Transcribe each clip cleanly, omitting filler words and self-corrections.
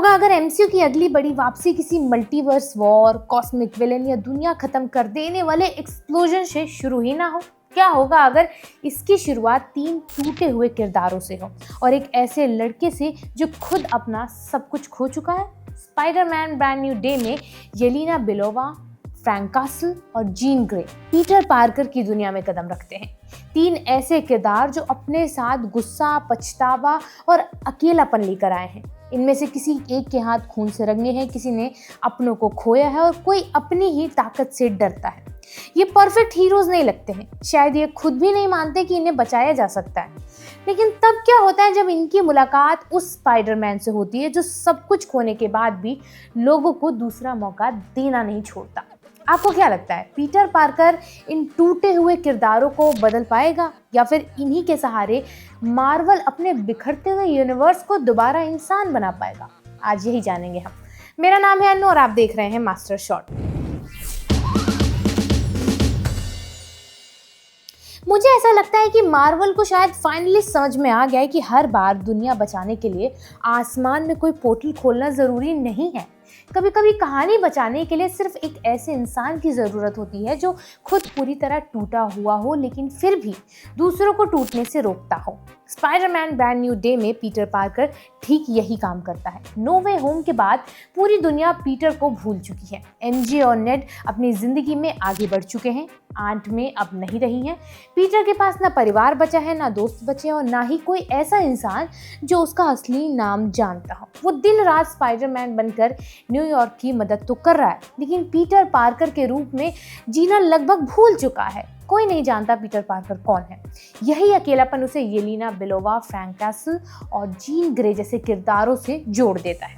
होगा अगर एमसीयू की अगली बड़ी वापसी किसी मल्टीवर्स वॉर, कॉस्मिक विलेन या दुनिया खत्म कर देने वाले एक्सप्लोजन से शुरू ही ना हो? क्या होगा अगर इसकी शुरुआत 3 टूटे हुए किरदारों से हो और एक ऐसे लड़के से जो खुद अपना सब कुछ खो चुका है? स्पाइडरमैन ब्रांड न्यू डे में येलेना बेलोवा, फ्रैंक कासल और जीन ग्रे पीटर पार्कर की दुनिया में कदम रखते हैं। 3 ऐसे किरदार जो अपने साथ गुस्सा, पछतावा और अकेलापन लेकर आए हैं। इनमें से किसी एक के हाथ खून से रंगे हैं, किसी ने अपनों को खोया है और कोई अपनी ही ताकत से डरता है। ये परफेक्ट हीरोज नहीं लगते हैं, शायद ये खुद भी नहीं मानते कि इन्हें बचाया जा सकता है। लेकिन तब क्या होता है जब इनकी मुलाकात उस स्पाइडरमैन से होती है जो सब कुछ खोने के बाद भी लोगों को दूसरा मौका देना नहीं छोड़ता। आपको क्या लगता है, पीटर पार्कर इन टूटे हुए किरदारों को बदल पाएगा या फिर इन्हीं के सहारे मार्वल अपने बिखरते हुए यूनिवर्स को दोबारा इंसान बना पाएगा? आज यही जानेंगे हम। मेरा नाम है अनु और आप देख रहे हैं मास्टर शॉट। मुझे ऐसा लगता है कि मार्वल को शायद फाइनली समझ में आ गया है कि हर बार दुनिया बचाने के लिए आसमान में कोई पोर्टल खोलना जरूरी नहीं है। कभी कभी कहानी बचाने के लिए सिर्फ एक ऐसे इंसान की ज़रूरत होती है जो खुद पूरी तरह टूटा हुआ हो लेकिन फिर भी दूसरों को टूटने से रोकता हो। स्पाइडरमैन ब्रांड न्यू डे में पीटर पार्कर ठीक यही काम करता है। नो वे होम के बाद पूरी दुनिया पीटर को भूल चुकी है। एमजे और नेड अपनी ज़िंदगी में आगे बढ़ चुके हैं, आंट में अब नहीं रही हैं। पीटर के पास ना परिवार बचा है, ना दोस्त बचे और ना ही कोई ऐसा इंसान जो उसका असली नाम जानता हो। वो दिन रात स्पाइडरमैन बनकर न्यूयॉर्क की मदद तो कर रहा है लेकिन पीटर पार्कर के रूप में जीना लगभग भूल चुका है। कोई नहीं जानता पीटर पार्कर कौन है। यही अकेलापन उसे येलेना बेलोवा, फ्रैंक कासल और जीन ग्रे जैसे किरदारों से जोड़ देता है।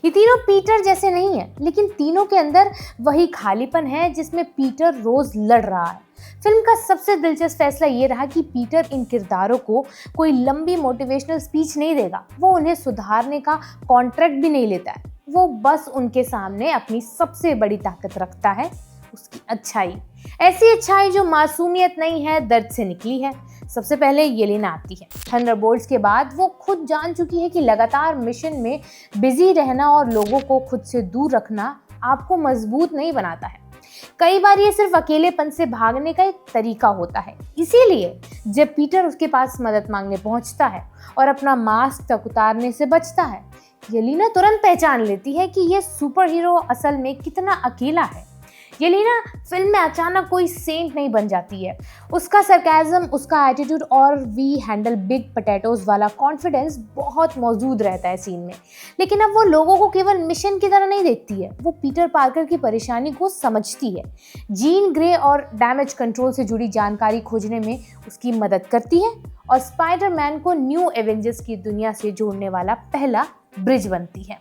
ये तीनों पीटर जैसे नहीं है लेकिन तीनों के अंदर वही खालीपन है जिसमें पीटर रोज लड़ रहा है। फिल्म का सबसे दिलचस्प फैसला ये रहा कि पीटर इन किरदारों को कोई लंबी मोटिवेशनल स्पीच नहीं देगा, वो उन्हें सुधारने का कॉन्ट्रैक्ट भी नहीं लेता है। वो बस उनके सामने अपनी सबसे बड़ी ताकत रखता है, उसकी अच्छाई। ऐसी अच्छाई जो मासूमियत नहीं है, दर्द से निकली है। सबसे पहले येलेना आती है। थंडरबोल्ट्स के बाद वो खुद जान चुकी है कि लगातार मिशन में बिजी रहना और लोगों को खुद से दूर रखना आपको मजबूत नहीं बनाता है। कई बार ये सिर्फ अकेलेपन से भागने का एक तरीका होता है। इसीलिए जब पीटर उसके पास मदद मांगने पहुंचता है और अपना मास्क तक उतारने से बचता है, येलेना तुरंत पहचान लेती है कि ये सुपर हीरो असल में कितना अकेला है। येलेना फिल्म में अचानक कोई सेंट नहीं बन जाती है। उसका सरकाज़म, उसका एटीट्यूड और वी हैंडल बिग पोटैटोज वाला कॉन्फिडेंस बहुत मौजूद रहता है सीन में। लेकिन अब वो लोगों को केवल मिशन की तरह नहीं देखती है, वो पीटर पार्कर की परेशानी को समझती है। जीन ग्रे और डैमेज कंट्रोल से जुड़ी जानकारी खोजने में उसकी मदद करती है और स्पाइडरमैन को न्यू एवेंजर्स की दुनिया से जोड़ने वाला पहला ब्रिज बनती है।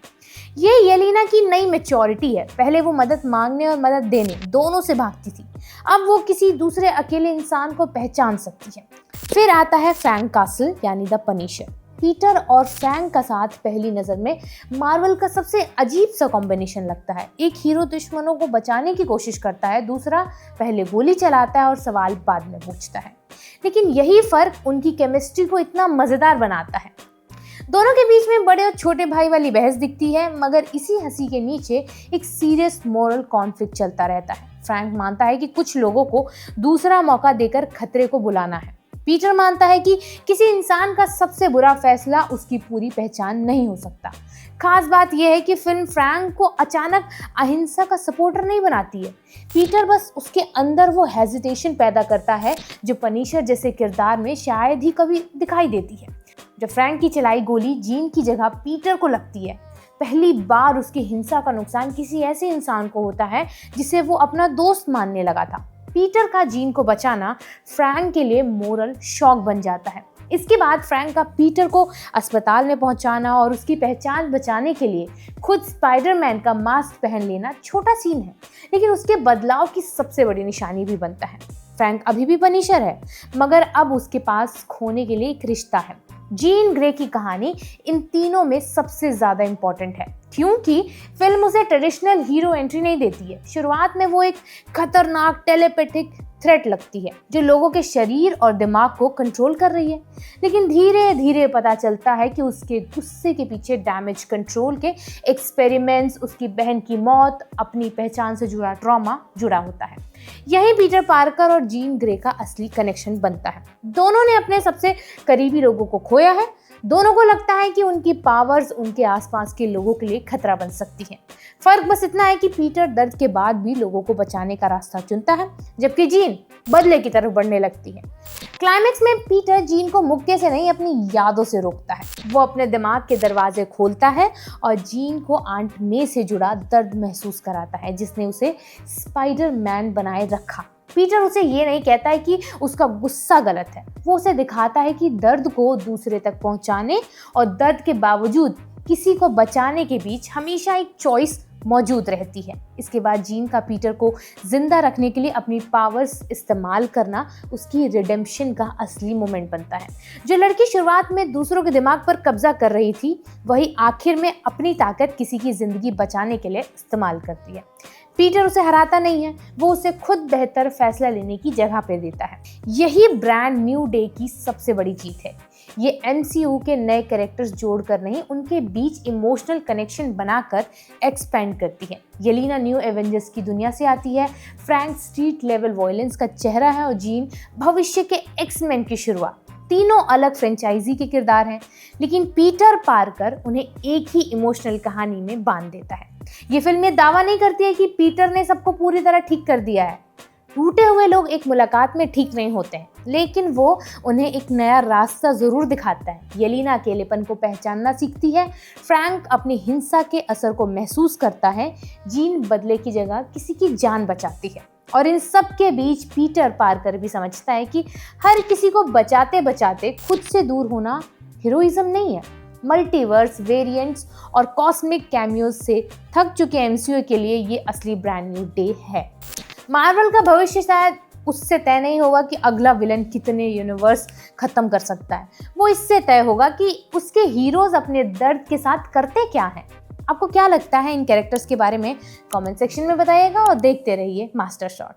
ये येलेना की नई मैच्योरिटी है। पहले वो मदद मांगने और मदद देने दोनों से भागती थी, अब वो किसी दूसरे अकेले इंसान को पहचान सकती है। फिर आता है फ्रैंक कासल यानी द पनिशर। पीटर और फ्रैंक का साथ पहली नज़र में मार्वल का सबसे अजीब सा कॉम्बिनेशन लगता है। एक हीरो दुश्मनों को बचाने की कोशिश करता है, दूसरा पहले गोली चलाता है और सवाल बाद में पूछता है। लेकिन यही फर्क उनकी केमिस्ट्री को इतना मज़ेदार बनाता है। दोनों के बीच में बड़े और छोटे भाई वाली बहस दिखती है, मगर इसी हंसी के नीचे एक सीरियस मोरल कॉन्फ्लिक्ट चलता रहता है। फ्रैंक मानता है कि कुछ लोगों को दूसरा मौका देकर खतरे को बुलाना है। पीटर मानता है कि किसी इंसान का सबसे बुरा फैसला उसकी पूरी पहचान नहीं हो सकता। खास बात यह है कि फिल्म फ्रैंक को अचानक अहिंसा का सपोर्टर नहीं बनाती है। पीटर बस उसके अंदर वो हेजिटेशन पैदा करता है जो पनिशर जैसे किरदार में शायद ही कभी दिखाई देती है। जब फ्रैंक की चलाई गोली जीन की जगह पीटर को लगती है, पहली बार उसकी हिंसा का नुकसान किसी ऐसे इंसान को होता है जिसे वो अपना दोस्त मानने लगा था। पीटर का जीन को बचाना फ्रैंक के लिए मोरल शॉक बन जाता है। इसके बाद फ्रैंक का पीटर को अस्पताल में पहुंचाना और उसकी पहचान बचाने के लिए खुद स्पाइडरमैन का मास्क पहन लेना छोटा सीन है, लेकिन उसके बदलाव की सबसे बड़ी निशानी भी बनता है। फ्रैंक अभी भी पनिशर है, मगर अब उसके पास खोने के लिए एक रिश्ता है। जीन ग्रे की कहानी इन तीनों में सबसे ज्यादा इंपॉर्टेंट है क्योंकि फिल्म उसे ट्रेडिशनल हीरो एंट्री नहीं देती है। शुरुआत में वो एक खतरनाक टेलीपैथिक थ्रेट लगती है जो लोगों के शरीर और दिमाग को कंट्रोल कर रही है। लेकिन धीरे धीरे पता चलता है कि उसके गुस्से के पीछे डैमेज कंट्रोल के एक्सपेरिमेंट्स, उसकी बहन की मौत, अपनी पहचान से जुड़ा ट्रॉमा जुड़ा होता है। यही पीटर पार्कर और जीन ग्रे का असली कनेक्शन बनता है। दोनों ने अपने सबसे करीबी लोगों को खोया है। दोनों को लगता है कि उनकी पावर्स उनके आसपास के लोगों के लिए खतरा बन सकती हैं। फर्क बस इतना है कि पीटर दर्द के बाद भी लोगों को बचाने का रास्ता चुनता है, जबकि जीन बदले की तरफ बढ़ने लगती है। क्लाइमेक्स में पीटर जीन को मुक्के से नहीं, अपनी यादों से रोकता है। वो अपने दिमाग के दरवाजे खोलता है और जीन को आंट मे से जुड़ा दर्द महसूस कराता है, जिसने उसे स्पाइडर मैन बनाए रखा। पीटर उसे ये नहीं कहता है कि उसका गुस्सा गलत है, वो उसे दिखाता है कि दर्द को दूसरे तक पहुंचाने और दर्द के बावजूद किसी को बचाने के बीच हमेशा एक चॉइस मौजूद रहती है। इसके बाद जीन का पीटर को जिंदा रखने के लिए अपनी पावर्स इस्तेमाल करना उसकी रिडेम्पशन का असली मोमेंट बनता है। जो लड़की शुरुआत में दूसरों के दिमाग पर कब्जा कर रही थी, वही आखिर में अपनी ताकत किसी की जिंदगी बचाने के लिए इस्तेमाल करती है। पीटर उसे हराता नहीं है, वो उसे खुद बेहतर फैसला लेने की जगह पे देता है। यही ब्रांड न्यू डे की सबसे बड़ी जीत है। ये एमसीयू के नए कैरेक्टर्स जोड़कर नहीं, उनके बीच इमोशनल कनेक्शन बनाकर एक्सपेंड करती है। येलेना न्यू एवेंजर्स की दुनिया से आती है, फ्रैंक स्ट्रीट लेवल वॉयलेंस का चेहरा है और जीन भविष्य के एक्स-मैन की शुरुआत। तीनों अलग फ्रेंचाइजी के किरदार हैं, लेकिन पीटर पार्कर उन्हें एक ही इमोशनल कहानी में बांध देता है। ये फिल्म ये दावा नहीं करती है कि पीटर ने सबको पूरी तरह ठीक कर दिया है। टूटे हुए लोग एक मुलाकात में ठीक नहीं होते हैं, लेकिन वो उन्हें एक नया रास्ता जरूर दिखाता है। येलेना अकेलेपन को पहचानना सीखती है, फ्रैंक अपनी हिंसा के असर को महसूस करता है, जीन बदले की जगह किसी की जान बचाती है। और इन सब के बीच पीटर पार्कर भी समझता है कि हर किसी को बचाते बचाते खुद से दूर होना हीरोइज्म नहीं है। मल्टीवर्स, वेरिएंट्स और कॉस्मिक कैमियोज से थक चुके एमसीयू के लिए ये असली ब्रांड न्यू डे है। मार्वल का भविष्य शायद उससे तय नहीं होगा कि अगला विलन कितने यूनिवर्स खत्म कर सकता है, वो इससे तय होगा कि उसके हीरोज अपने दर्द के साथ करते क्या हैं। आपको क्या लगता है इन कैरेक्टर्स के बारे में? कमेंट सेक्शन में बताइएगा और देखते रहिए मास्टर शॉट।